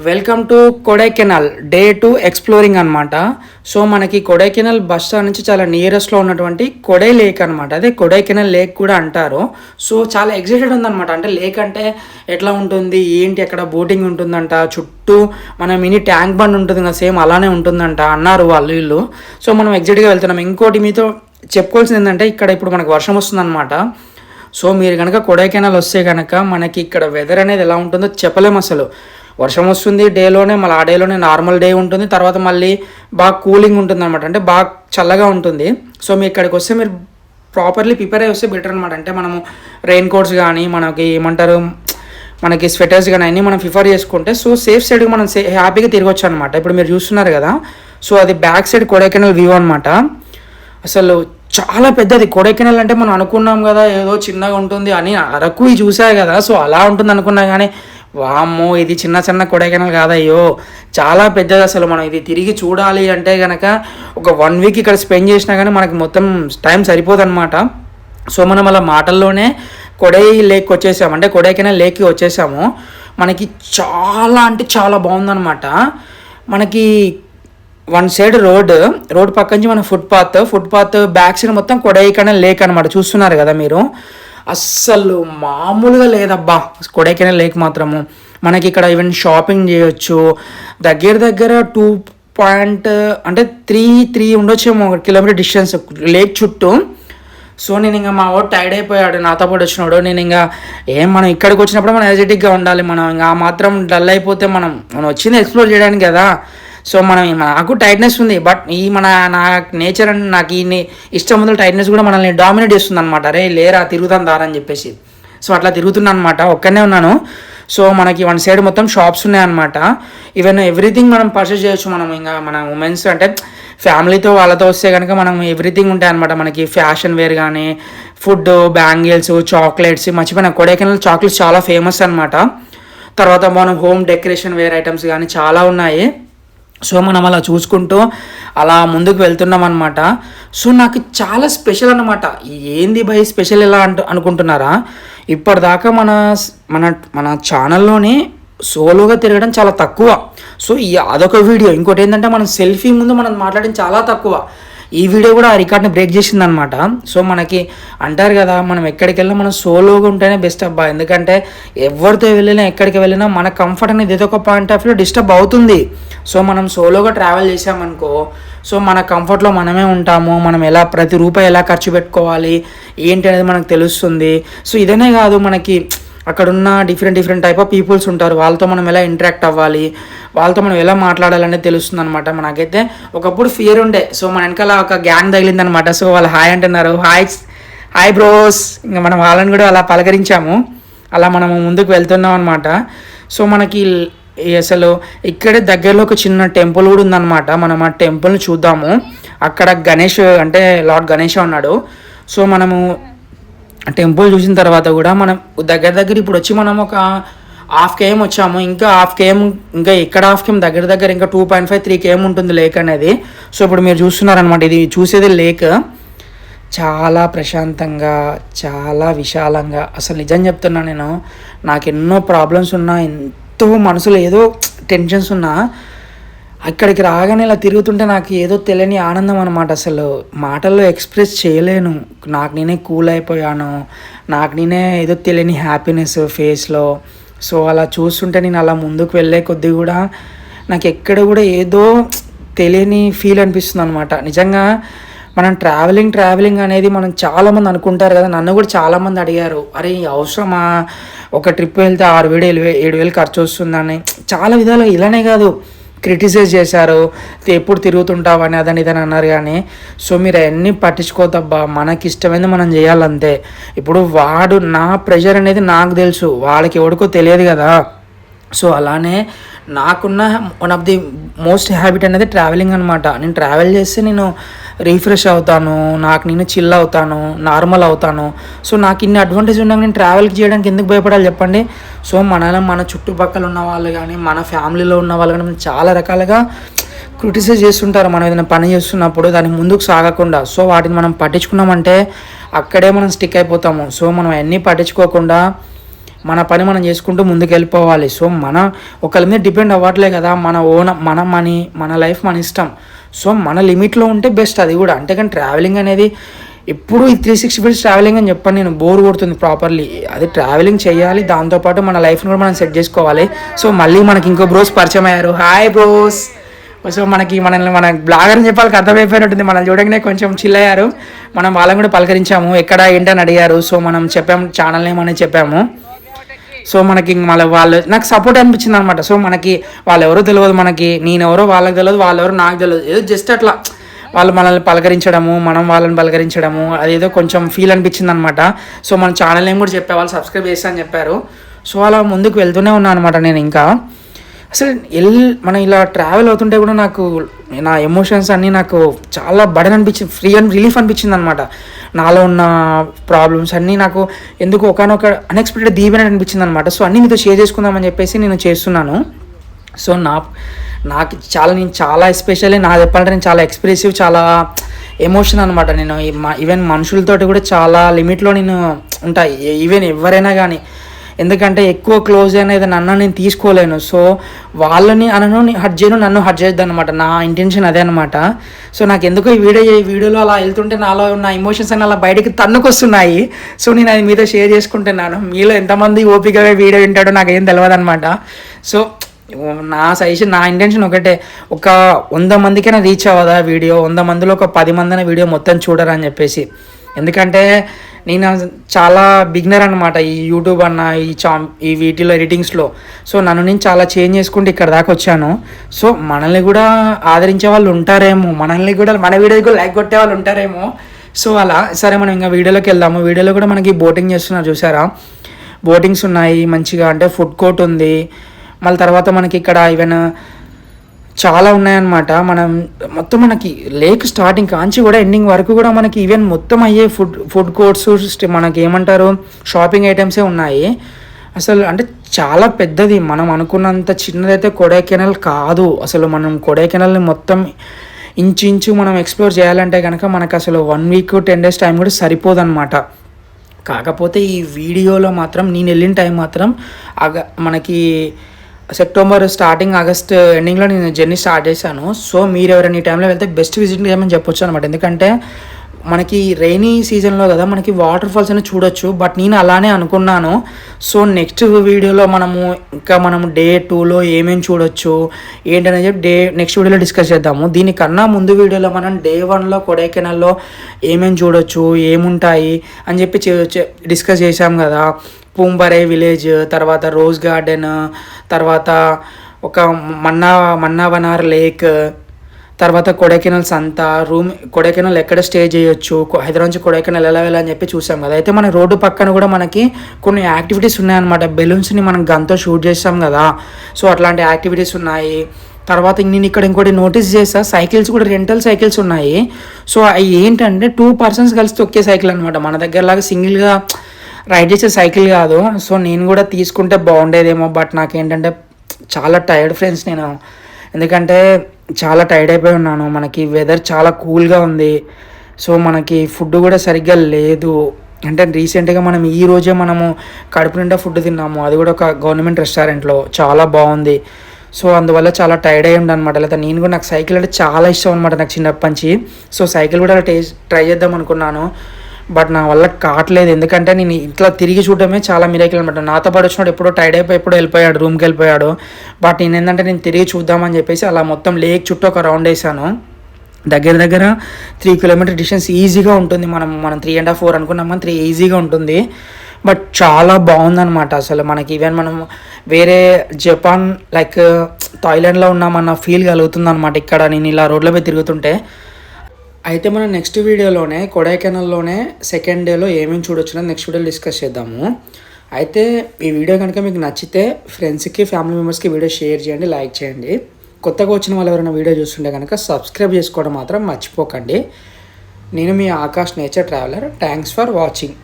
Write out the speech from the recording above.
Welcome to Kodaikanal day 2 exploring అనమాట. So మనకి Kodaikanal bus stand నుంచి చాలా నియరెస్ట్లో ఉన్నటువంటి కొడై లేక్ అనమాట. అదే కొడైకెనాల్ లేక్ కూడా అంటారు. సో చాలా ఎక్సైటెడ్ ఉందన్నమాట. అంటే లేక్ అంటే ఎట్లా ఉంటుంది ఏంటి, అక్కడ బోటింగ్ ఉంటుందంట, చుట్టూ మన మినీ ట్యాంక్ బండ్ ఉంటుంది కదా, సేమ్ అలానే ఉంటుందంట అన్నారు వాళ్ళు వీళ్ళు. సో మనం ఎగ్జైట్గా వెళ్తున్నాం. ఇంకోటి మీతో చెప్పుకోవాల్సింది ఏంటంటే, ఇక్కడ ఇప్పుడు మనకు వర్షం వస్తుందన్నమాట. సో మీరు కనుక కొడైకెనాల్ వస్తే కనుక మనకి ఇక్కడ వెదర్ అనేది ఎలా ఉంటుందో చెప్పలేము అసలు. వర్షం వస్తుంది డేలోనే, మళ్ళీ ఆ డేలోనే నార్మల్ డే ఉంటుంది, తర్వాత మళ్ళీ బాగా కూలింగ్ ఉంటుంది అనమాట. అంటే బాగా చల్లగా ఉంటుంది. సో మీరు ఇక్కడికి వస్తే మీరు ప్రాపర్లీ ప్రిపేర్ అయ్యి వస్తే బెటర్ అనమాట. అంటే మనము రెయిన్ కోట్స్ కానీ, మనకి ఏమంటారు, మనకి స్వెటర్స్ కానీ అన్నీ మనం ప్రిఫర్ చేసుకుంటే సో సేఫ్ సైడ్కి మనం హ్యాపీగా తిరగొచ్చు అనమాట. ఇప్పుడు మీరు చూస్తున్నారు కదా, సో అది బ్యాక్ సైడ్ కొడైకెనాల్ వ్యూ అనమాట. అసలు చాలా పెద్దది కొడైకెనాల్. అంటే మనం అనుకున్నాం కదా ఏదో చిన్నగా ఉంటుంది అని, అరకు చూసాయి కదా, సో అలా ఉంటుంది అనుకున్నా కానీ వామ్మో ఇది చిన్న చిన్న కొడైకెనాల్ కాదయ్యో, చాలా పెద్దది. అసలు మనం ఇది తిరిగి చూడాలి అంటే కనుక ఒక 1 వీక్ ఇక్కడ స్పెండ్ చేసినా కానీ మనకి మొత్తం టైం సరిపోదు అనమాట. సో మనం అలా మాటల్లోనే కొడై లేక్ వచ్చేసాము, అంటే కొడైకెనాల్ లేక్కి వచ్చేసాము. మనకి చాలా అంటే చాలా బాగుందన్నమాట. మనకి వన్ సైడ్ రోడ్ పక్క నుంచి మన ఫుట్పాత్ బ్యాక్ సైడ్ మొత్తం కొడైకెనాల్ లేక్ అనమాట. చూస్తున్నారు కదా మీరు, అస్సలు మామూలుగా లేదబ్బా కొడైకెనాల్ లేక్ మాత్రము. మనకి ఇక్కడ ఈవెన్ షాపింగ్ చేయొచ్చు. దగ్గర 2.3 ఉండొచ్చేమో, 1 కిలోమీటర్ డిస్టెన్స్ లేక్ చుట్టూ. సో నేను ఇంకా మా వాడు టైర్డ్ అయిపోయాడు, నాతో పాటు వచ్చినాడు. నేను ఇంకా మనం ఇక్కడికి వచ్చినప్పుడు మనం ఎనర్జెటిక్గా ఉండాలి. మనం ఇంకా మాత్రం డల్ అయిపోతే మనం వచ్చింది ఎక్స్ప్లోర్ చేయడానికి కదా. సో నాకు టైట్నెస్ ఉంది, బట్ నా నేచర్ అండ్ నాకు ఈ ఇష్టం ముందు టైట్నెస్ కూడా మనల్ని డామినేట్ చేస్తుంది అనమాట. అరే లేరా తిరుగుతాం దారని చెప్పేసి. సో అట్లా తిరుగుతున్నాను అనమాట, ఒక్కనే ఉన్నాను. సో మనకి వన్ సైడ్ మొత్తం షాప్స్ ఉన్నాయన్నమాట. ఈవెన్ ఎవ్రీథింగ్ మనం పర్చేస్ చేయొచ్చు. మనం ఇంకా మన ఉమెన్స్ అంటే ఫ్యామిలీతో వాళ్ళతో వస్తే కనుక మనం ఎవ్రీథింగ్ ఉంటాయి అనమాట. మనకి ఫ్యాషన్ వేర్ కానీ, ఫుడ్, బ్యాంగిల్స్, చాక్లెట్స్. మర్చిపోయిన కొడైకెనాల్ చాక్లెట్స్ చాలా ఫేమస్ అనమాట. తర్వాత మనం హోమ్ డెకరేషన్ వేర్ ఐటమ్స్ కానీ చాలా ఉన్నాయి. సో మనం అలా చూసుకుంటూ అలా ముందుకు వెళ్తున్నాం అనమాట. సో నాకు చాలా స్పెషల్ అనమాట. ఏంది భయ్ స్పెషల్ ఎలా అనుకుంటున్నారా, ఇప్పటిదాకా మన మన మన ఛానల్లోనే సోలోగా తిరగడం చాలా తక్కువ. సో అదొక వీడియో. ఇంకోటి ఏంటంటే మనం సెల్ఫీ ముందు మనం మాట్లాడడం చాలా తక్కువ. ఈ వీడియో కూడా ఆ రికార్డ్ని బ్రేక్ చేసింది అనమాట. సో మనకి అంటారు కదా, మనం ఎక్కడికి వెళ్ళినా మనం సోలోగా ఉంటేనే బెస్ట్ అబ్బా. ఎందుకంటే ఎవరితో వెళ్ళినా ఎక్కడికి వెళ్ళినా మన కంఫర్ట్ అనేది ఏదో ఒక పాయింట్ ఆఫ్ వ్యూ డిస్టర్బ్ అవుతుంది. సో మనం సోలోగా ట్రావెల్ చేసామనుకో, సో మన కంఫర్ట్లో మనమే ఉంటాము. మనం ఎలా ప్రతి రూపాయి ఎలా ఖర్చు పెట్టుకోవాలి ఏంటి అనేది మనకు తెలుస్తుంది. సో ఇదనే కాదు, మనకి అక్కడున్న డిఫరెంట్ టైప్ ఆఫ్ పీపుల్స్ ఉంటారు. వాళ్ళతో మనం ఎలా ఇంటరాక్ట్ అవ్వాలి, వాళ్ళతో మనం ఎలా మాట్లాడాలనేది తెలుస్తుంది అనమాట. మనకైతే ఒకప్పుడు ఫియర్ ఉండే. సో మన వెనకాల ఒక గ్యాంగ్ తగిలిందనమాట. సో వాళ్ళు హాయ్ అంటున్నారు, హాయ్ బ్రోస్. ఇంకా మనం వాళ్ళని కూడా అలా పలకరించాము. అలా మనము ముందుకు వెళ్తున్నాం అనమాట. సో మనకి అసలు ఇక్కడే దగ్గరలో ఒక చిన్న టెంపుల్ కూడా ఉందన్నమాట. మనం ఆ టెంపుల్ని చూద్దాము. అక్కడ గణేష్ అంటే లార్డ్ గణేష్ ఉన్నాడు. సో మనము టెంపుల్ చూసిన తర్వాత కూడా మనం దగ్గర ఇప్పుడు వచ్చి మనం ఒక 1/2 km వచ్చాము. ఇంకా 1/2 km, ఇంకా ఇక్కడ 1/2 km దగ్గర ఇంకా 2.5-3 km ఉంటుంది లేక్ అనేది. సో ఇప్పుడు మీరు చూస్తున్నారనమాట, ఇది చూసేది లేక్. చాలా ప్రశాంతంగా, చాలా విశాలంగా. అసలు నిజం చెప్తున్నా, నాకు ఎన్నో ప్రాబ్లమ్స్ ఉన్నా, ఎంతో మనసులో ఏదో టెన్షన్స్ ఉన్నా, అక్కడికి రాగానే ఇలా తిరుగుతుంటే నాకు ఏదో తెలియని ఆనందం అనమాట. అసలు మాటల్లో ఎక్స్ప్రెస్ చేయలేను. నాకు నేనే కూల్ అయిపోయాను. నాకు నేనే ఏదో తెలియని హ్యాపీనెస్ ఫేస్లో. సో అలా చూస్తుంటే నేను అలా ముందుకు వెళ్ళే కొద్దీ కూడా నాకు ఎక్కడ కూడా ఏదో తెలియని ఫీల్ అనిపిస్తుంది అనమాట. నిజంగా మనం ట్రావెలింగ్ అనేది మనం చాలామంది అనుకుంటారు కదా. నన్ను కూడా చాలామంది అడిగారు, అరే అవసరమా, ఒక ట్రిప్ వెళ్తే 6,000-7,000 ఖర్చు వస్తుందని. చాలా విధాలుగా ఇలానే కాదు క్రిటిసైజ్ చేశారు, ఎప్పుడు తిరుగుతుంటావని అదని ఇదని అన్నారు. కానీ సో మీరు అవన్నీ పట్టించుకోదబ్బా, మనకి ఇష్టమైంది మనం చేయాలంతే. ఇప్పుడు నా ప్రెషర్ అనేది నాకు తెలుసు, వాళ్ళకి ఎవరికో తెలియదు కదా. సో అలానే నాకున్న one of the most habit అనేది ట్రావెలింగ్ అనమాట. నేను ట్రావెల్ చేస్తే నేను రీఫ్రెష్ అవుతాను, నాకు నేను చిల్ అవుతాను, నార్మల్ అవుతాను. సో నాకు ఇన్ని అడ్వాంటేజ్ ఉన్నాక నేను ట్రావెల్ చేయడానికి ఎందుకు భయపడాలి చెప్పండి. సో మన చుట్టుపక్కల ఉన్న వాళ్ళు కానీ, మన ఫ్యామిలీలో ఉన్న వాళ్ళు కానీ చాలా రకాలుగా క్రిటిసైజ్ చేస్తుంటారు మనం ఏదైనా పని చేస్తున్నప్పుడు దానికి ముందుకు సాగకుండా. సో వాటిని మనం పట్టించుకున్నామంటే అక్కడే మనం స్టిక్ అయిపోతాము. సో మనం అన్నీ పట్టించుకోకుండా మన పని మనం చేసుకుంటూ ముందుకు వెళ్ళిపోవాలి. సో మన ఒకరి మీద డిపెండ్ అవ్వట్లే కదా, మన ఓన్ మన మనీ మన లైఫ్ మన ఇష్టం. సో మన లిమిట్లో ఉంటే బెస్ట్ అది కూడా. అంటే కానీ ట్రావెలింగ్ అనేది ఎప్పుడు ఈ 360 డేస్ ట్రావెలింగ్ అని చెప్పని నేను బోర్ కొడుతుంది ప్రాపర్లీ. అది ట్రావెలింగ్ చేయాలి, దాంతోపాటు మన లైఫ్ని కూడా మనం సెట్ చేసుకోవాలి. సో మళ్ళీ మనకి ఇంకో బ్రోస్ పరిచయం అయ్యారు. Hi bros. సో మనల్ని మన బ్లాగర్ అని చెప్పాలి అర్థమైపోయినట్టుంది. మనం చూడగానే కొంచెం చిల్ అయ్యారు. మనం వాళ్ళని కూడా పలకరించాము, ఎక్కడ ఏంటని అడిగారు. సో మనం చెప్పాము ఛానల్ నేమ్ అనేది చెప్పాము. సో మనకి మళ్ళీ వాళ్ళు నాకు సపోర్ట్ అనిపించింది అనమాట. సో మనకి వాళ్ళు ఎవరో తెలియదు, మనకి నేనెవరో వాళ్ళకి తెలియదు, వాళ్ళెవరో నాకు తెలియదు. ఏదో జస్ట్ అట్లా వాళ్ళు మనల్ని పలకరించడము, మనం వాళ్ళని పలకరించడము, అదేదో కొంచెం ఫీల్ అనిపించింది అనమాట. సో మన ఛానల్ నేమ్ కూడా చెప్పే వాళ్ళు సబ్స్క్రైబ్ చేస్తా అని చెప్పారు. సో అలా ముందుకు వెళ్తూనే ఉన్నాను అనమాట నేను. ఇంకా అసలు మనం ఇలా ట్రావెల్ అవుతుంటే కూడా నాకు నా ఎమోషన్స్ అన్నీ నాకు చాలా బడన్ అనిపించింది, ఫ్రీ అండ్ రిలీఫ్ అనిపించింది అనమాట. నాలో ఉన్న ప్రాబ్లమ్స్ అన్నీ నాకు ఎందుకు ఒకనొక అన్ఎక్స్పెక్టెడ్ దీవెన అనిపించింది అనమాట. సో అన్నీ మీతో షేర్ చేసుకుందామని చెప్పేసి నేను చేస్తున్నాను. సో నాకు నేను చాలా ఎస్పెషల్లీ నా చెప్పాలంటే నేను చాలా ఎక్స్ప్రెసివ్, చాలా ఎమోషన్ అనమాట. నేను ఈవెన్ మనుషులతోటి కూడా చాలా లిమిట్లో నేను ఉంటా, ఈవెన్ ఎవరైనా కానీ. ఎందుకంటే ఎక్కువ క్లోజ్ అనేది నన్ను నేను తీసుకోలేను. సో వాళ్ళని హర్ట్ చేయను, నన్ను హర్ట్ చేయొద్దు అనమాట. నా ఇంటెన్షన్ అదే అనమాట. సో నాకు ఎందుకో ఈ వీడియోలో అలా వెళ్తుంటే నాలో ఉన్న ఎమోషన్స్ అని అలా బయటికి తన్నుకొస్తున్నాయి. సో నేను అది మీతో షేర్ చేసుకుంటున్నాను. మీలో ఎంతమంది ఓపికగా వీడియో వింటాడో నాకేం తెలియదు అనమాట. సో నా సజెషన్, నా ఇంటెన్షన్ ఒకటే, ఒక 100 మందికైనా రీచ్ అవ్వదా వీడియో, 100 మందిలో ఒక 10 మందిన వీడియో మొత్తం చూడరా అని చెప్పేసి. ఎందుకంటే నేను చాలా బిగినర్ అనమాట ఈ యూట్యూబ్ అన్న ఈ వీటిలో ఎడిటింగ్స్లో. సో నన్ను నేను చాలా చేంజ్ చేసుకుంటూ ఇక్కడ దాకా వచ్చాను. సో మనల్ని కూడా ఆదరించే వాళ్ళు ఉంటారేమో, మనల్ని కూడా మన వీడియోకి కూడా లైక్ కొట్టే వాళ్ళు ఉంటారేమో. సో అలా సరే మనం ఇంకా వీడియోలోకి వెళ్దాము. వీడియోలో కూడా మనకి బోటింగ్ చేస్తున్నారు చూసారా, బోటింగ్స్ ఉన్నాయి మంచిగా. అంటే ఫుడ్ కోర్ట్ ఉంది, మళ్ళీ తర్వాత మనకి ఇక్కడ ఈవెన్ చాలా ఉన్నాయన్నమాట. మనం మొత్తం మనకి లేక్ స్టార్టింగ్ కాంచి కూడా ఎండింగ్ వరకు కూడా మనకి ఈవెన్ మొత్తం అయ్యే ఫుడ్ కోర్ట్స్, మనకి ఏమంటారు షాపింగ్ ఐటమ్సే ఉన్నాయి. అసలు అంటే చాలా పెద్దది, మనం అనుకున్నంత చిన్నదైతే కొడైకెనాల్ కాదు. అసలు మనం కొడైకెనాల్ని మొత్తం ఇంచు మనం ఎక్స్ప్లోర్ చేయాలంటే కనుక మనకు అసలు 1 వీక్ 10 డేస్ టైం కూడా సరిపోదన్నమాట. కాకపోతే ఈ వీడియోలో మాత్రం నేను వెళ్ళిన టైం మాత్రం మనకి సెప్టెంబర్ స్టార్టింగ్ ఆగస్ట్ ఎండింగ్లో నేను జర్నీ స్టార్ట్ చేశాను. సో మీరు ఎవరైనా ఈ టైంలో వెళ్తే బెస్ట్ విజిట్ చేయమని చెప్పొచ్చు అనమాట. ఎందుకంటే మనకి రైనీ సీజన్లో కదా మనకి వాటర్ ఫాల్స్ అని చూడొచ్చు. బట్ నేను అలానే అనుకున్నాను. సో నెక్స్ట్ వీడియోలో మనము డే 2లో ఏమేమి చూడొచ్చు ఏంటనేది చెప్పి నెక్స్ట్ వీడియోలో డిస్కస్ చేద్దాము. దీనికన్నా ముందు వీడియోలో మనం డే 1లో కొడైకెనాల్లో ఏమేమి చూడొచ్చు, ఏముంటాయి అని చెప్పి డిస్కస్ చేసాం కదా. పూంబరే విలేజ్, తర్వాత రోజ్ గార్డెన్, తర్వాత ఒక మన్నావనార్ లేక్, తర్వాత కొడైకెనాల్ సంత కొడైకెనాల్ ఎక్కడ స్టే చేయొచ్చు, హైదరాబాద్ నుంచి కొడైకెనాల్ ఎలా వెళ్ళాలని చెప్పి చూసాం కదా. అయితే మన రోడ్డు పక్కన కూడా మనకి కొన్ని యాక్టివిటీస్ ఉన్నాయన్నమాట. బెలూన్స్ని మనం గన్తో షూట్ చేస్తాం కదా, సో అట్లాంటి యాక్టివిటీస్ ఉన్నాయి. తర్వాత నేను ఇక్కడ ఇంకోటి నోటీస్ చేసా, సైకిల్స్ కూడా రెంటల్ సైకిల్స్ ఉన్నాయి. సో అవి ఏంటంటే 2 పర్సన్స్ కలిసి తొక్కే సైకిల్ అనమాట. మన దగ్గరలాగా సింగిల్గా రైడ్ చేసే సైకిల్ కాదు. సో నేను కూడా తీసుకుంటే బాగుండేదేమో, బట్ నాకేంటంటే చాలా టైర్డ్ ఫ్రెండ్స్ నేను. ఎందుకంటే చాలా టైర్డ్ అయిపోయి ఉన్నాను. మనకి వెదర్ చాలా కూల్గా ఉంది. సో మనకి ఫుడ్ కూడా సరిగ్గా లేదు. అంటే రీసెంట్గా ఈ రోజే మనము కడుపు నిండా ఫుడ్ తిన్నాము, అది కూడా ఒక గవర్నమెంట్ రెస్టారెంట్లో, చాలా బాగుంది. సో అందువల్ల చాలా టైర్డ్ అయ్యి ఉండనమాట. లేదా నేను కూడా నాకు సైకిల్ అంటే చాలా ఇష్టం అనమాట, నాకు చిన్నప్పటి నుంచి. సో సైకిల్ కూడా ట్రై చేద్దాం అనుకున్నాను, బట్ నా వల్ల కావట్లేదు. ఎందుకంటే నేను ఇట్లా తిరిగి చూడడమే చాలా మిరాకిల్ అనమాట. నాతో పాటు వచ్చినప్పుడు ఎప్పుడో టైర్డ్ అయిపోయి ఎప్పుడో వెళ్ళిపోయాడు, రూమ్కి వెళ్ళిపోయాడు. బట్ నేను తిరిగి చూద్దామని చెప్పేసి అలా మొత్తం లేక్ చుట్టూ ఒక రౌండ్ వేసాను. దగ్గర 3 కిలోమీటర్ డిస్టెన్స్ ఈజీగా ఉంటుంది. మనం 3.5 4 అనుకున్నాం, 3 ఈజీగా ఉంటుంది. బట్ చాలా బాగుందన్నమాట. అసలు మనకి ఈవెన్ మనం వేరే జపాన్ లైక్ థాయిలాండ్లో ఉన్నామన్న ఫీల్ కలుగుతుంది అనమాట ఇక్కడ నేను ఇలా రోడ్ల మీద తిరుగుతుంటే. అయితే మనం నెక్స్ట్ వీడియోలోనే కొడైకెనాల్లోనే సెకండ్ డేలో ఏమేమి చూడొచ్చు నెక్స్ట్ వీడియోలో డిస్కస్ చేద్దాము. అయితే ఈ వీడియో కనుక మీకు నచ్చితే ఫ్రెండ్స్కి ఫ్యామిలీ మెంబర్స్కి వీడియో షేర్ చేయండి, లైక్ చేయండి. కొత్తగా వచ్చిన వాళ్ళు ఎవరైనా వీడియో చూస్తుంటే కనుక సబ్స్క్రైబ్ చేసుకోవడం మాత్రం మర్చిపోకండి. నేను మీ Akash nature traveller. Thanks for watching.